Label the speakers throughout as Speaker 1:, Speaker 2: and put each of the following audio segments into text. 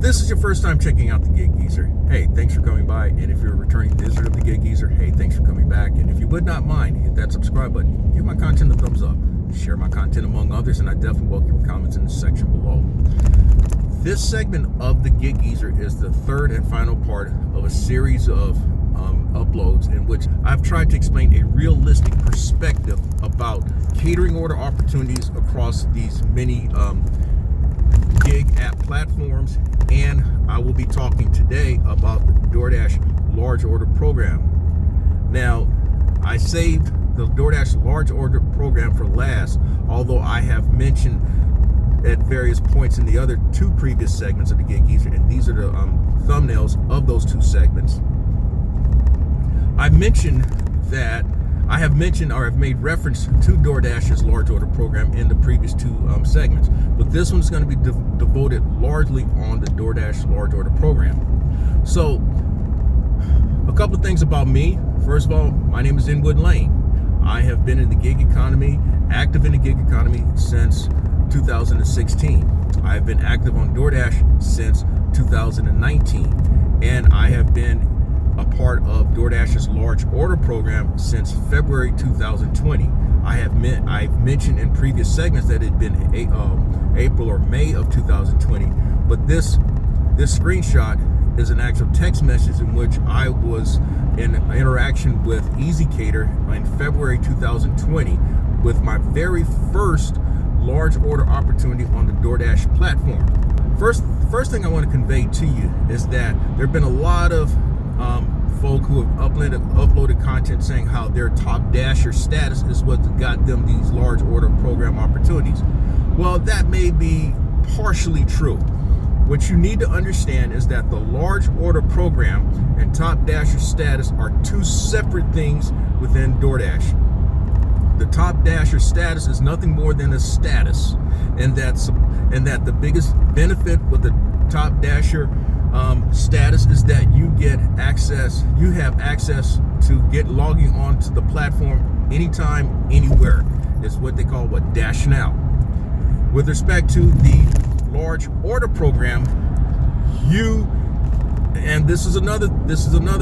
Speaker 1: this is your first time checking out the Gig Geezer, hey, thanks for coming by. And if you're a returning visitor of the Gig Geezer, hey, thanks for coming back. And if you would not mind, hit that subscribe button. Give my content a thumbs up. Share my content among others, and I definitely welcome your comments in the section below. This segment of the Gig Geezer is the third and final part of a series of uploads in which I've tried to explain a realistic perspective about catering order opportunities across these many gig app platforms, and I will be talking today about the DoorDash large order program. Now, I saved the DoorDash large order program for last, although I have mentioned at various points in the other two previous segments of the Gig Geezer, and these are the thumbnails of those two segments. I mentioned that I have mentioned or have made reference to DoorDash's large order program in the previous two segments, but this one's going to be devoted largely on the DoorDash large order program. So, a couple of things about me. First of all, my name is Inwood Lane. I have been in the gig economy, active in the gig economy since 2016. I have been active on DoorDash since 2019, and I have been a part of DoorDash's large order program since February 2020. I've mentioned in previous segments that it had been April or May of 2020, but this screenshot is an actual text message in which I was in interaction with EasyCater in February 2020 with my very first large order opportunity on the DoorDash platform. First thing I want to convey to you is that there have been a lot of folk who have uploaded content saying how their top dasher status is what got them these large order program opportunities. Well, that may be partially true. What you need to understand is that the large order program and top dasher status are two separate things within DoorDash. The top dasher status is nothing more than a status, and that the biggest benefit with the top dasher status is that you have access to logging on to the platform anytime, anywhere. It's what they call Dash Now. With respect to the large order program, and this is another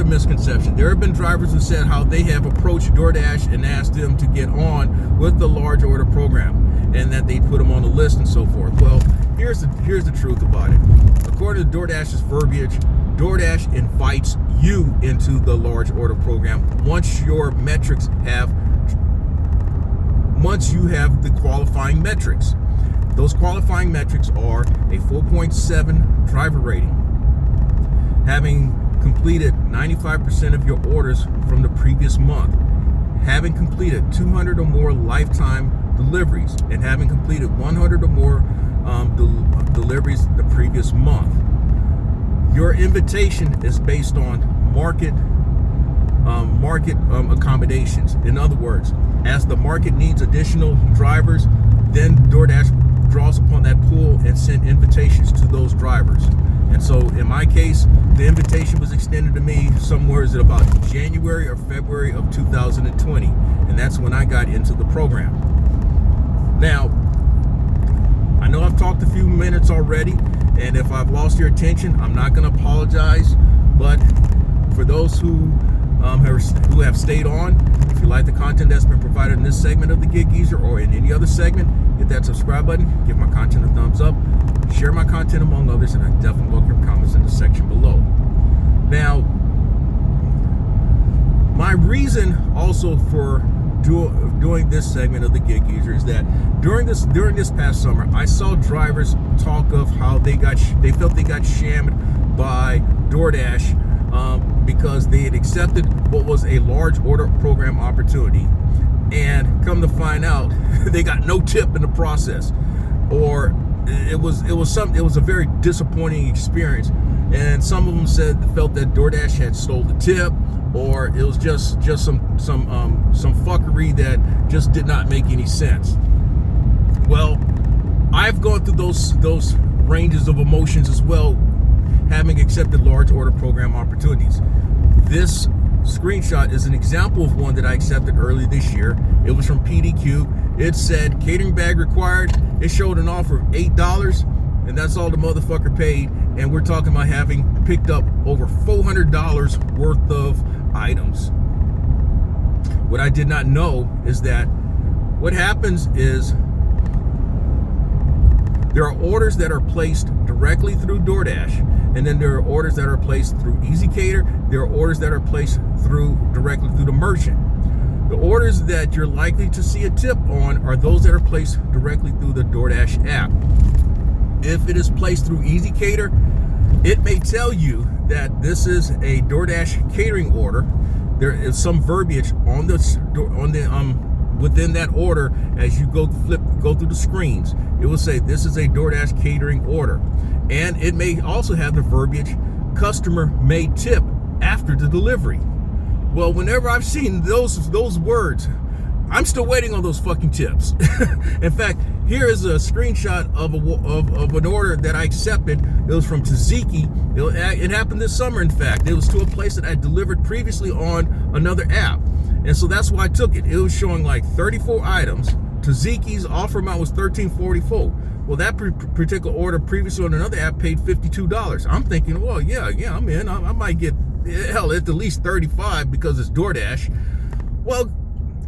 Speaker 1: misconception. There have been drivers who said how they have approached DoorDash and asked them to get on with the large order program, and that they put them on the list and so forth. Well, here's the truth about it. According to DoorDash's verbiage, DoorDash invites you into the large order program once you have the qualifying metrics. Those qualifying metrics are a 4.7 driver rating, having completed 95% of your orders from the previous month, having completed 200 or more lifetime deliveries, and having completed 100 or more deliveries the previous month. Your invitation is based on market accommodations. In other words, as the market needs additional drivers, then DoorDash draws upon that pool and send invitations to those drivers. And so in my case, the invitation was extended to me somewhere in about January or February of 2020, and that's when I got into the program. Now, I know I've talked a few minutes already, and if I've lost your attention, I'm not going to apologize, but for those who have stayed on, if you like the content that's been provided in this segment of the Gig Geezer or in any other segment, hit that subscribe button, give my content a thumbs up, share my content among others, and I definitely welcome your comments in the section below. Now, my reason also for doing this segment of the Gig Geezer is that during this past summer, I saw drivers talk of how they felt they got shammed by DoorDash because they had accepted what was a large order program opportunity, and come to find out they got no tip in the process, or it was a very disappointing experience. And some of them felt that DoorDash had stole the tip, or it was just some fuckery that just did not make any sense. Well, I've gone through those ranges of emotions as well, having accepted large order program opportunities. This screenshot is an example of one that I accepted early this year. It was from PDQ. It said catering bag required. It showed an offer of $8. and that's all the motherfucker paid. And we're talking about having picked up over $400 worth of items. What I did not know is that what happens is there are orders that are placed directly through DoorDash, and then there are orders that are placed through EasyCater. There are orders that are placed directly through the merchant. The orders that you're likely to see a tip on are those that are placed directly through the DoorDash app. If it is placed through EasyCater, it may tell you that this is a DoorDash catering order. There is some verbiage within that order. As you go through the screens, it will say this is a DoorDash catering order, and it may also have the verbiage customer may tip after the delivery. Well, whenever I've seen those words, I'm still waiting on those fucking tips. In fact, here is a screenshot of an order that I accepted. It was from Tzatziki. It happened this summer, in fact. It was to a place that I delivered previously on another app. And so that's why I took it. It was showing like 34 items. Tzatziki's offer amount was $13.44. Well, that particular order previously on another app paid $52. I'm thinking, well, yeah, I'm in. I might get, hell, at the least 35 because it's DoorDash. Well,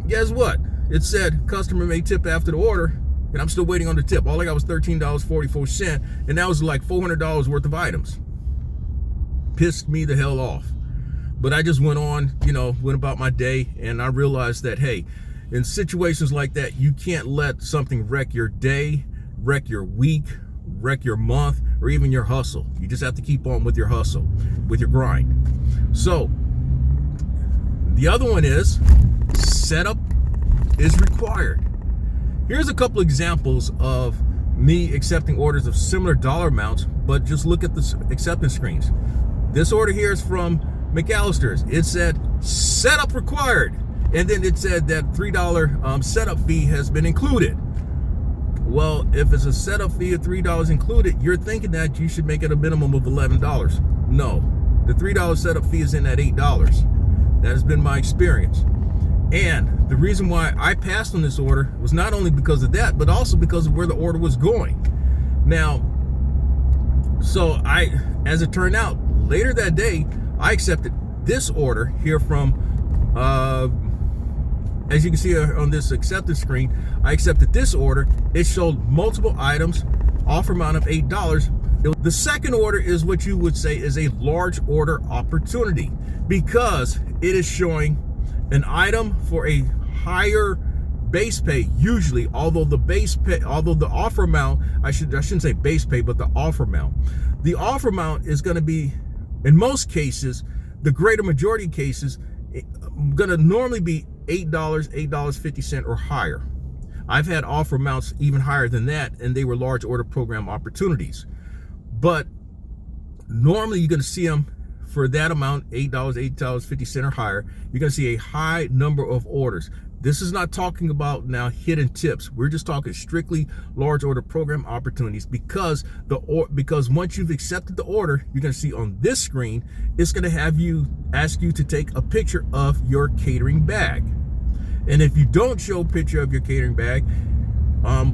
Speaker 1: guess what? It said customer may tip after the order, and I'm still waiting on the tip. All I got was $13.44, and that was like $400 worth of items. Pissed me the hell off. But I just went about my day, and I realized that, hey, in situations like that, you can't let something wreck your day, wreck your week, wreck your month, or even your hustle. You just have to keep on with your hustle, with your grind. So, the other one is setup is required. Here's a couple examples of me accepting orders of similar dollar amounts, but just look at the acceptance screens. This order here is from McAllister's. It said setup required, and then it said that $3 setup fee has been included. Well, if it's a setup fee of $3 included, you're thinking that you should make it a minimum of $11. No, the $3 setup fee is in at $8. That has been my experience. And the reason why I passed on this order was not only because of that, but also because of where the order was going. Now, so as it turned out, later that day, I accepted this order here from, as you can see on this acceptance screen, I accepted this order. It showed multiple items, offer amount of $8. The second order is what you would say is a large order opportunity, because it is showing an item for a higher base pay, usually, although the offer amount, I shouldn't say base pay, but the offer amount. The offer amount is going to be, in most cases, the greater majority of cases, going to normally be $8, $8.50 or higher. I've had offer amounts even higher than that, and they were large order program opportunities. But normally you're going to see them for that amount, $8, $8.50 or higher. You're going to see a high number of orders. This is not talking about now hidden tips. We're just talking strictly large order program opportunities, because once you've accepted the order, you're going to see on this screen, it's going to ask you to take a picture of your catering bag. And if you don't show a picture of your catering bag,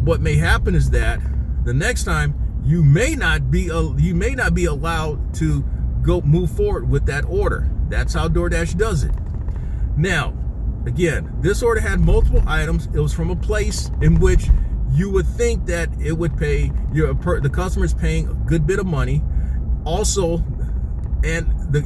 Speaker 1: what may happen is that the next time you may not be allowed to move forward with that order. That's how DoorDash does it. Now, again, this order had multiple items. It was from a place in which you would think that it would pay the customer's paying a good bit of money. Also,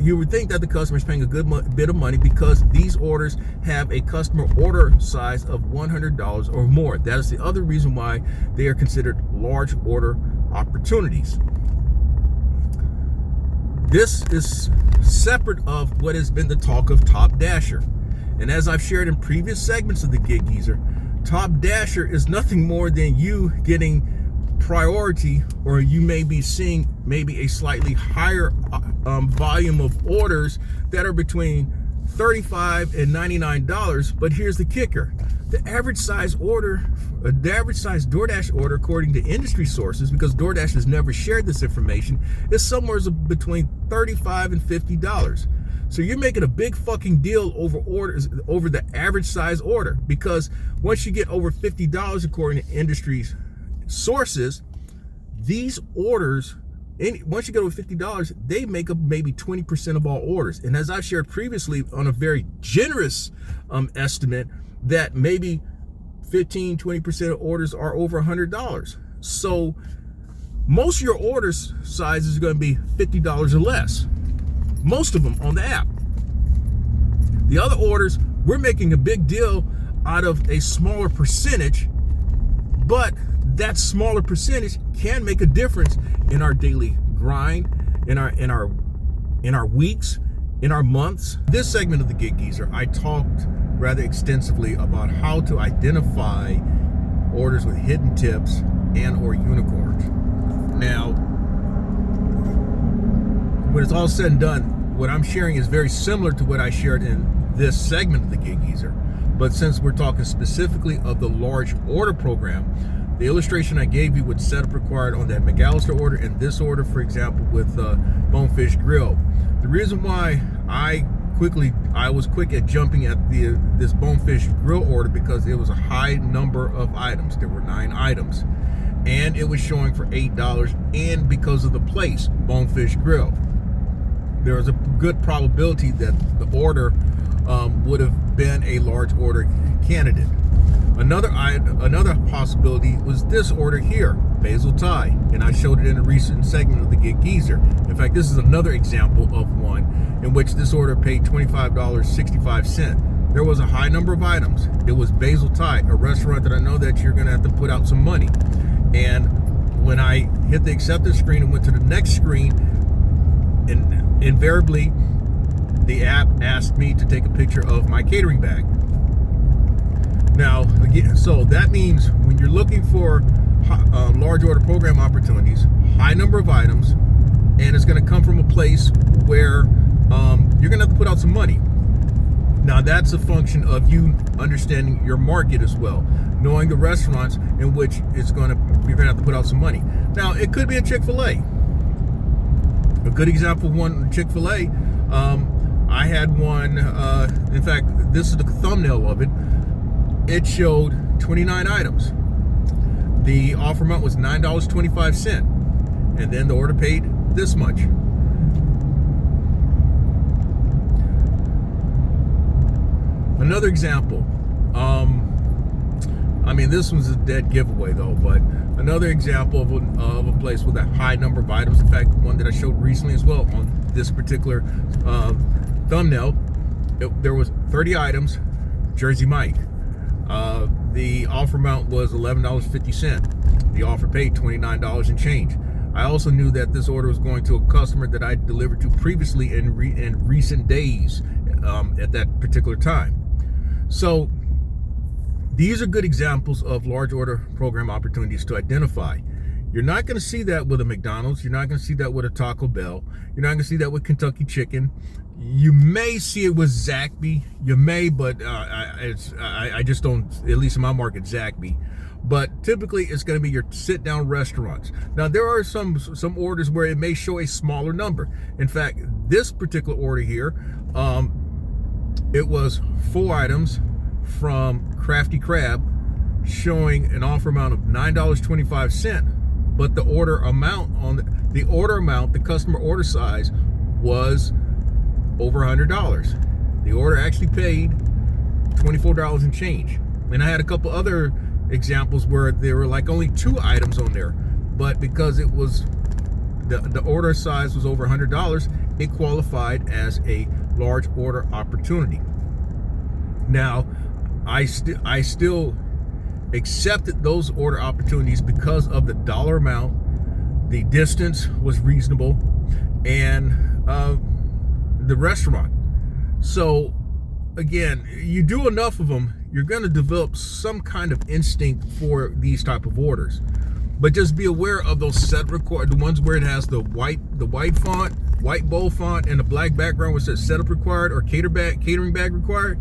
Speaker 1: you would think that the customer is paying a good bit of money because these orders have a customer order size of $100 or more. That is the other reason why they are considered large order opportunities. This is separate of what has been the talk of Top Dasher. And as I've shared in previous segments of the Gig Geezer, Top Dasher is nothing more than you getting priority, or you may be seeing maybe a slightly higher volume of orders that are between $35 and $99. But here's the kicker. The average size DoorDash order, according to industry sources, because DoorDash has never shared this information, is somewhere between $35 and $50. So you're making a big fucking deal over the average size order, because once you get over $50, according to industry sources, these orders, once you go to $50, they make up maybe 20% of all orders. And as I've shared previously on a very generous estimate, that maybe 15-20% of orders are over $100. So most of your orders size is going to be $50 or less. Most of them on the app. The other orders, we're making a big deal out of a smaller percentage, but that smaller percentage can make a difference in our daily grind, in our weeks, in our months. This segment of the Gig Geezer, I talked rather extensively about how to identify orders with hidden tips and or unicorns. Now, when it's all said and done, what I'm sharing is very similar to what I shared in this segment of the Gig Geezer. But since we're talking specifically of the large order program, the illustration I gave you with setup required on that McAllister order and this order, for example, with Bonefish Grill. The reason why I was quick at jumping at this Bonefish Grill order because it was a high number of items. There were 9 items, and it was showing for $8. And because of the place, Bonefish Grill, there was a good probability that the order would have been a large order candidate. Another possibility was this order here, Basil Thai, and I showed it in a recent segment of the Gig Geezer. In fact, this is another example of one in which this order paid $25.65. There was a high number of items. It was Basil Thai, a restaurant that I know that you're going to have to put out some money. And when I hit the acceptance screen and went to the next screen, and invariably the app asked me to take a picture of my catering bag. Now, again, so that means when you're looking for large order program opportunities, high number of items, and it's going to come from a place where you're going to have to put out some money. Now, that's a function of you understanding your market as well, knowing the restaurants in which you're going to have to put out some money. Now, it could be a Chick-fil-A. A good example of one, Chick-fil-A. I had one. In fact, this is the thumbnail of it. It showed 29 items. The offer amount was $9.25, and then the order paid this much. Another example. I mean, this one's a dead giveaway though, but another example of a place with a high number of items. In fact, one that I showed recently as well on this particular thumbnail. There was 30 items, Jersey Mike. The offer amount was $11.50. The offer paid $29 and change. I also knew that this order was going to a customer that I delivered to previously in recent days at that particular time. So these are good examples of large order program opportunities to identify. You're not going to see that with a McDonald's. You're not going to see that with a Taco Bell. You're not going to see that with Kentucky Chicken. You may see it with Zaxby. You may, but I just don't, at least in my market, Zaxby. But typically, it's going to be your sit-down restaurants. Now, there are some orders where it may show a smaller number. In fact, this particular order here, it was 4 items from Crafty Crab, showing an offer amount of $9.25. But the order amount the customer order size was over $100. The order actually paid $24 and change. And I had a couple other examples where there were like only 2 items on there, but because it was the order size was over $100, it qualified as a large order opportunity. Now, I still accepted those order opportunities because of the dollar amount, the distance was reasonable, and the restaurant. So again, you do enough of them, you're going to develop some kind of instinct for these type of orders. But just be aware of those the ones where it has the white font, white bold font, and the black background which says setup required or catering bag required.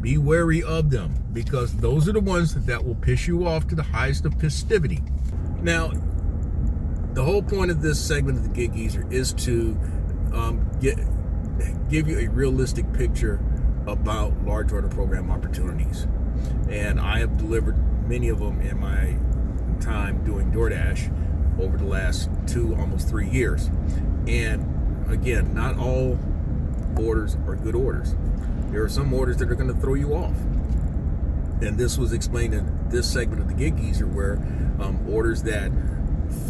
Speaker 1: Be wary of them, because those are the ones that will piss you off to the highest of festivity. Now, the whole point of this segment of the Gig Geezer is to give you a realistic picture about large order program opportunities. And I have delivered many of them in my time doing DoorDash. over the last 2, almost 3 years. And again, not all orders are good orders. There are some orders that are going to throw you off. And this was explained in this segment of the Gig Geezer, where orders that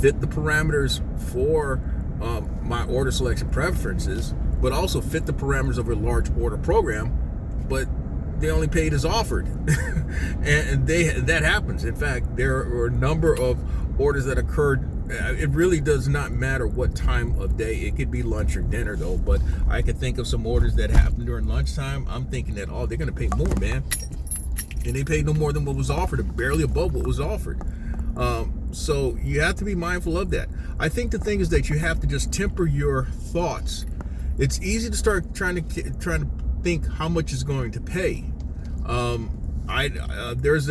Speaker 1: fit the parameters for my order selection preferences, but also fit the parameters of a large order program, but they only paid as offered. and that happens. In fact, there are a number of orders that occurred. It really does not matter what time of day. It could be lunch or dinner, though. But I could think of some orders that happened during lunchtime. I'm thinking that, oh, they're going to pay more, man. And they paid no more than what was offered, or barely above what was offered. So you have to be mindful of that. I think the thing is that you have to just temper your thoughts. It's easy to start trying to think how much is going to pay. There's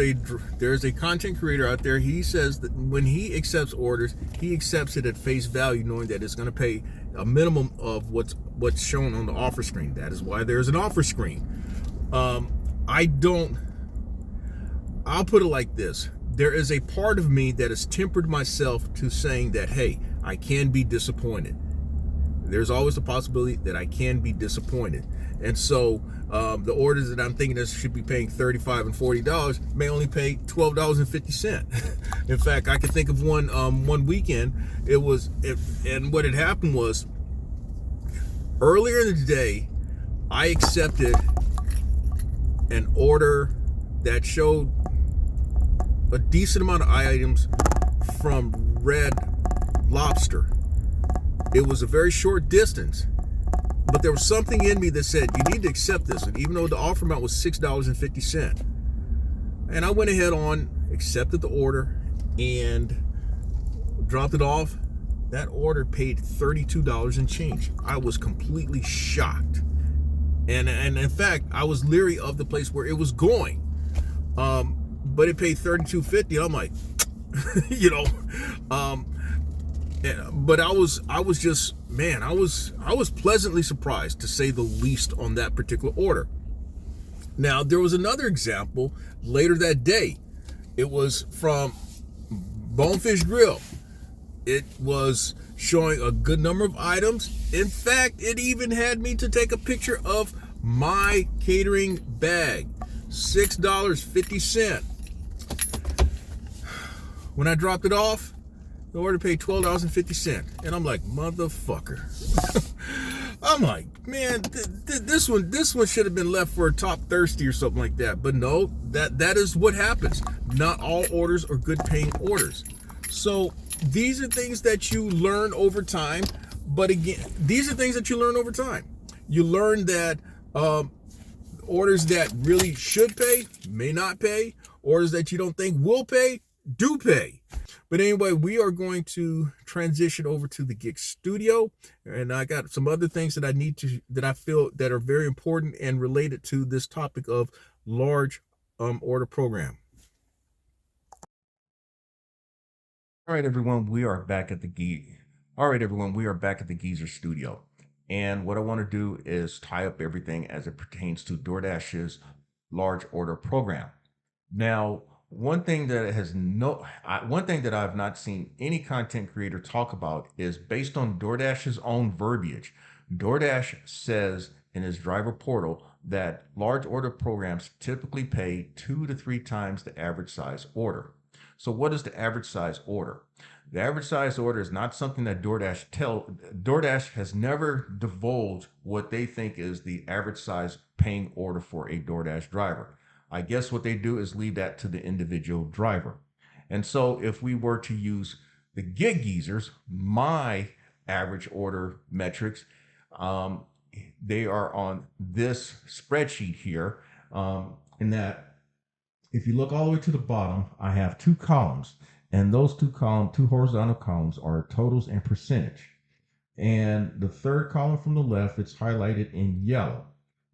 Speaker 1: a content creator out there. He says that when he accepts orders, he accepts it at face value, knowing that it's going to pay a minimum of what's shown on the offer screen. That is why there's an offer screen. I'll put it like this. There is a part of me that has tempered myself to saying that, hey, I can be disappointed. There's always a possibility that I can be disappointed. And so the orders that I'm thinking that should be paying $35 and $40 may only pay $12.50. In fact, I could think of one weekend. And what had happened was, earlier in the day, I accepted an order that showed a decent amount of items from Red Lobster. It was a very short distance, but there was something in me that said, you need to accept this. And even though the offer amount was $6.50. And I went ahead on, accepted the order, and dropped it off. That order paid $32 and change. I was completely shocked. And in fact, I was leery of the place where it was going. But it paid $32.50. I'm like, but I was just, man, I was pleasantly surprised, to say the least, on that particular order. Now, there was another example later that day. It was from Bonefish Grill. It was showing a good number of items. In fact, it even had me to take a picture of my catering bag. $6.50. When I dropped it off, the order paid $12.50. And I'm like, motherfucker. I'm like, man, this one should have been left for a top thirsty or something like that. But no, that is what happens. Not all orders are good paying orders. So these are things that you learn over time. But again, these are things that you learn over time. You learn that orders that really should pay may not pay. Orders that you don't think will pay do pay. But anyway, we are going to transition over to the Gig Studio, and I got some other things that I feel that are very important and related to this topic of large order program. All right, everyone, we are back at the Geezer Studio. And what I want to do is tie up everything as it pertains to DoorDash's large order program. Now, one thing that I've not seen any content creator talk about is based on DoorDash's own verbiage. DoorDash says in its driver portal that large order programs typically pay 2 to 3 times the average size order. So what is the average size order? The average size order is not something that DoorDash has never divulged what they think is the average size paying order for a DoorDash driver. I guess what they do is leave that to the individual driver. And so if we were to use the Gig Geezers, my average order metrics, they are on this spreadsheet here, in that if you look all the way to the bottom, I have 2 columns, and those 2 horizontal columns are totals and percentage. And the third column from the left, it's highlighted in yellow.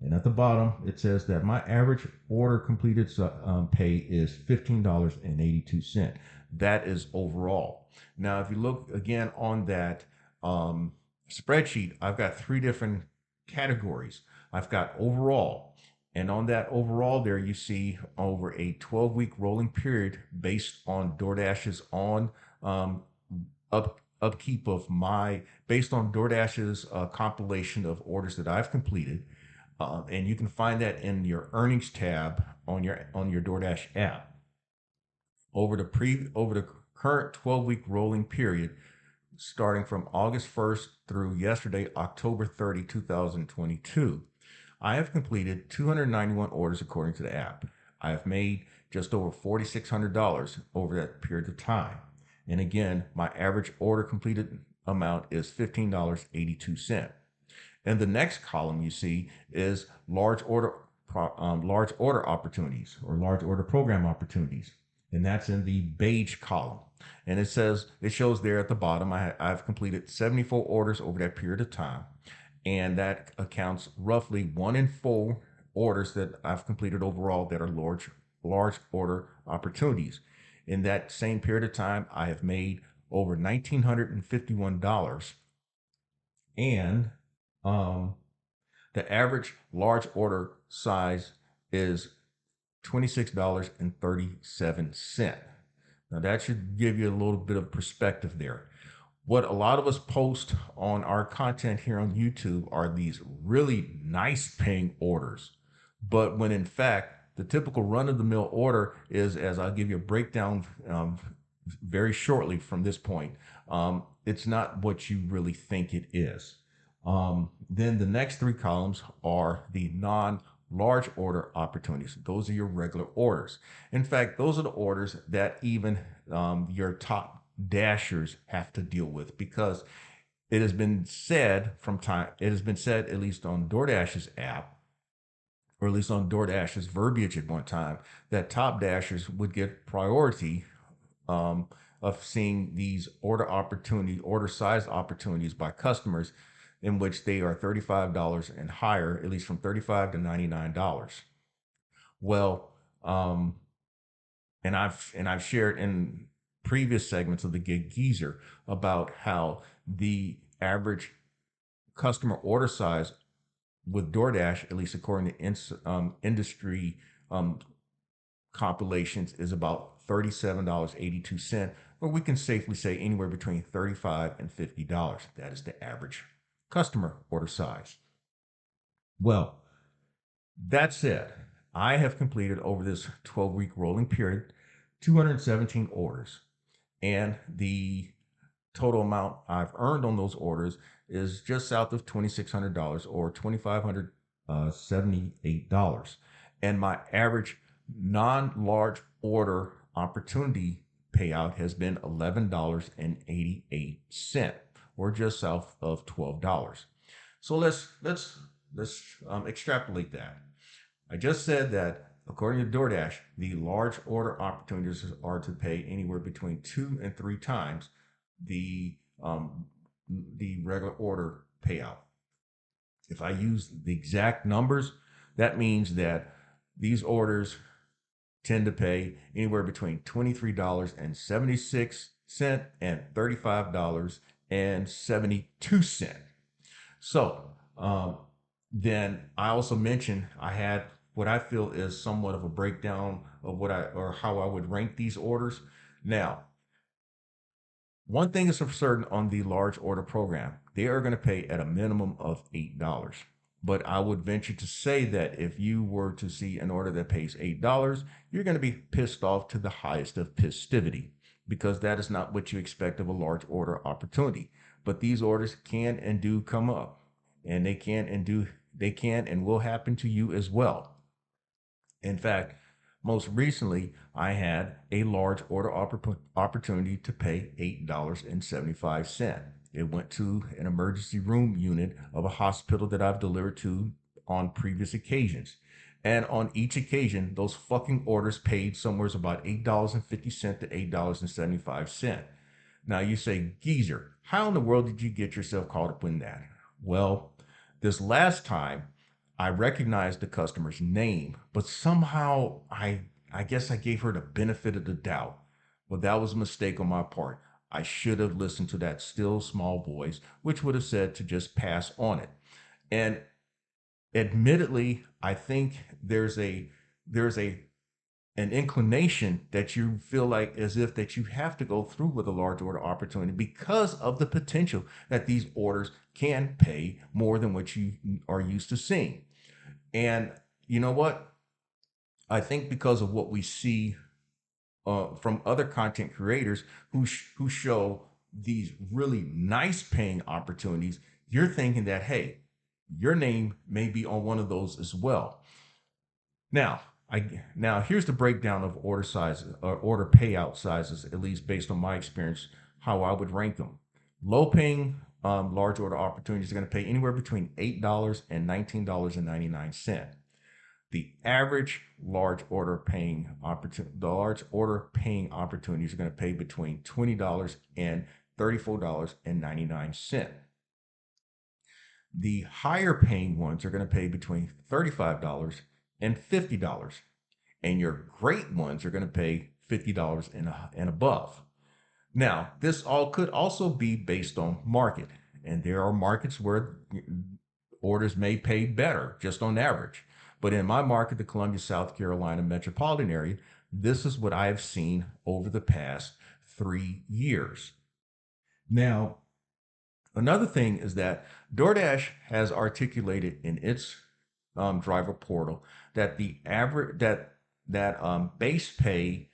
Speaker 1: And at the bottom, it says that my average order completed pay is $15.82. That is overall. Now, if you look again on that spreadsheet, I've got 3 different categories. I've got overall. And on that overall there, you see over a 12-week rolling period based on DoorDash's own upkeep of my, based on DoorDash's compilation of orders that I've completed. And you can find that in your earnings tab on your DoorDash app. Over the current 12-week rolling period, starting from August 1st through yesterday, October 30, 2022, I have completed 291 orders according to the app. I have made just over $4,600 over that period of time. And again, my average order completed amount is $15.82. And the next column you see is large order opportunities, or large order program opportunities. And that's in the beige column. And it shows there at the bottom, I've completed 74 orders over that period of time. And that accounts roughly 1 in 4 orders that I've completed overall that are large order opportunities. In that same period of time, I have made over $1,951. And the average large order size is $26.37. Now that should give you a little bit of perspective there. What a lot of us post on our content here on YouTube are these really nice paying orders. But when in fact, the typical run of the mill order is, as I'll give you a breakdown very shortly from this point, it's not what you really think it is. Then the next 3 columns are the non-large order opportunities. Those are your regular orders. In fact, those are the orders that even your top dashers have to deal with, because it has been said at least on DoorDash's app, or at least on DoorDash's verbiage at one time, that top dashers would get priority of seeing these order size opportunities by customers in which they are $35 and higher, at least from $35 to $99. Well, and I've shared in previous segments of the Gig Geezer about how the average customer order size with DoorDash, at least according to industry compilations, is about $37.82, or we can safely say anywhere between $35 and $50. That is the average customer order size. Well, that said, I have completed over this 12-week rolling period 217 orders, and the total amount I've earned on those orders is just south of $2,600, or $2,578. And my average non-large order opportunity payout has been $11.88, or just south of $12. So let's extrapolate that. I just said that according to DoorDash, the large order opportunities are to pay anywhere between 2 and 3 times the regular order payout. If I use the exact numbers, that means that these orders tend to pay anywhere between $23.76 and $35.72. So then I also mentioned I had what I feel is somewhat of a breakdown of how I would rank these orders. Now, one thing is for certain on the large order program, they are going to pay at a minimum of $8. But I would venture to say that if you were to see an order that pays $8, you're going to be pissed off to the highest of pistivity, because that is not what you expect of a large order opportunity. But these orders can and do come up, and they can and will happen to you as well. In fact, most recently, I had a large order opportunity to pay $8.75. It went to an emergency room unit of a hospital that I've delivered to on previous occasions. And on each occasion, those fucking orders paid somewhere about $8.50 to $8.75. Now you say, Geezer, how in the world did you get yourself caught up in that? Well, this last time, I recognized the customer's name, but somehow I guess I gave her the benefit of the doubt. Well, that was a mistake on my part. I should have listened to that still small voice, which would have said to just pass on it. And admittedly, I think there's a an inclination that you feel like as if that you have to go through with a large order opportunity because of the potential that these orders can pay more than what you are used to seeing. And you know what? I think because of what we see from other content creators who show these really nice paying opportunities, you're thinking that, hey, your name may be on one of those as well. Now, now here's the breakdown of order sizes or order payout sizes, at least based on my experience, how I would rank them. Low paying large order opportunities are going to pay anywhere between $8 and $19.99. The average large order paying opportunity, the large order paying opportunities are going to pay between $20 and $34.99. The higher paying ones are going to pay between $35 and $50. And your great ones are going to pay $50 and above. Now, this all could also be based on market. And there are markets where orders may pay better, just on average. But in my market, the Columbia, South Carolina metropolitan area, this is what I have seen over the past 3 years. Now, another thing is that DoorDash has articulated in its driver portal that the average that base pay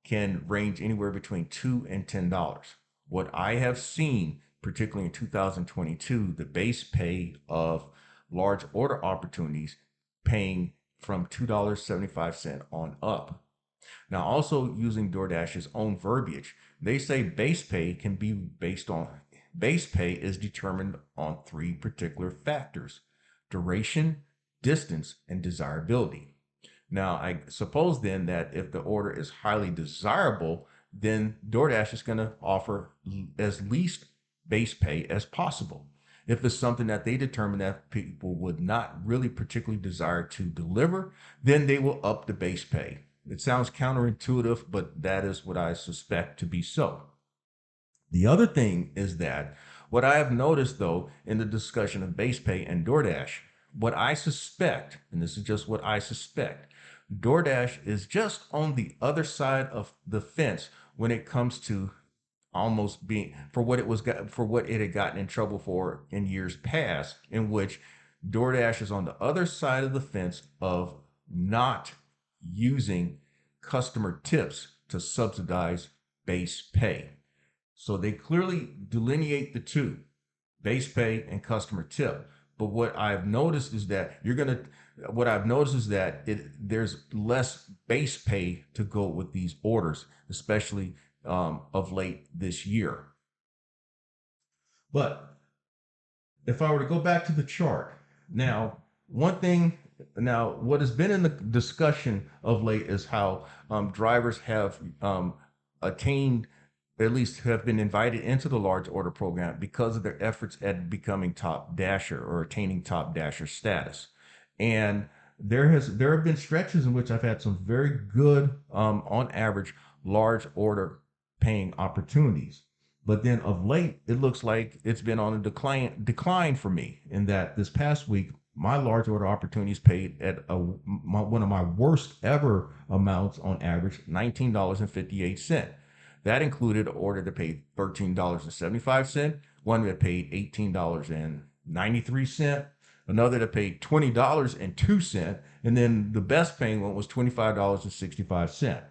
Speaker 1: can range anywhere between $2 and $10. What I have seen, particularly in 2022, the base pay of large order opportunities paying from $2.75 on up. Now, also using DoorDash's own verbiage, they say base pay can be base pay is determined on 3 particular factors: duration, distance, and desirability. Now, I suppose then that if the order is highly desirable, then DoorDash is going to offer as least base pay as possible. If it's something that they determine that people would not really particularly desire to deliver, then they will up the base pay. It sounds counterintuitive, but that is what I suspect to be so. The other thing is that what I have noticed, though, in the discussion of base pay and DoorDash, what I suspect, and this is just what I suspect, DoorDash is just on the other side of the fence when it comes to almost being for what it had gotten in trouble for in years past, in which DoorDash is on the other side of the fence of not using customer tips to subsidize base pay. So they clearly delineate the two, base pay and customer tip. But what I've noticed is that there's less base pay to go with these orders, especially of late this year. But if I were to go back to the chart, now, what has been in the discussion of late is how drivers have attained, at least have been invited into the large order program because of their efforts at becoming top dasher or attaining top dasher status. And there have been stretches in which I've had some very good, on average, large order paying opportunities. But then of late, it looks like it's been on a decline for me, in that this past week, my large order opportunities paid at one of my worst ever amounts on average, $19.58. That included an order that paid $13.75, one that paid $18.93, another that paid $20.02, and then the best paying one was $25.65.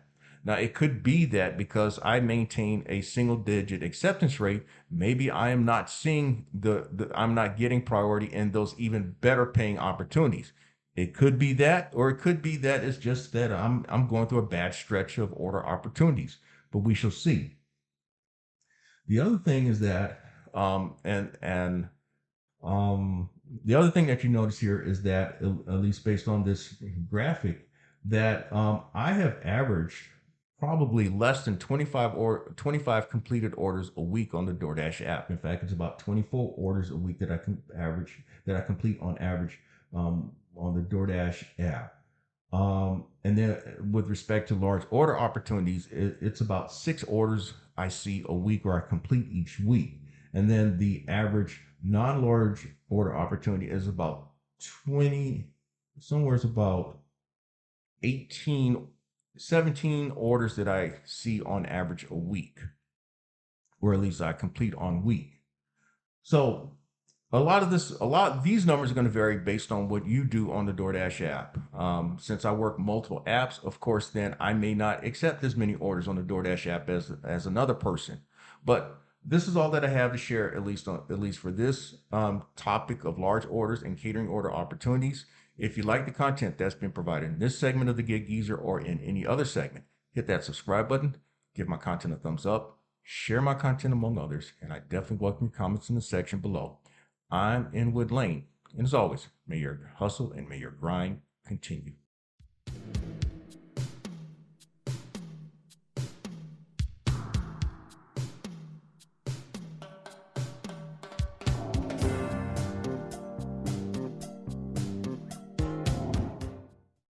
Speaker 1: Now, it could be that because I maintain a single digit acceptance rate, maybe I am not seeing I'm not getting priority in those even better paying opportunities. It could be that, or it could be that it's just that I'm going through a bad stretch of order opportunities, but we shall see. The other thing is that, the other thing that you notice here is that, at least based on this graphic, that I have averaged probably less than 25 completed orders a week on the DoorDash app. In fact, it's about 24 orders a week that I complete on average on the DoorDash app. And then with respect to large order opportunities, it's about 6 orders I see a week or I complete each week. And then the average non-large order opportunity is about 20, somewhere it's about 17 orders that I see on average a week, or at least I complete on week. So a lot of these numbers are going to vary based on what you do on the DoorDash app. Since I work multiple apps, of course, then I may not accept as many orders on the DoorDash app as another person. But this is all that I have to share, at least for this topic of large orders and catering order opportunities. If you like the content that's been provided in this segment of the Gig Geezer or in any other segment, hit that subscribe button, give my content a thumbs up, share my content among others, and I definitely welcome your comments in the section below. I'm Inwood Lane, and as always, may your hustle and may your grind continue.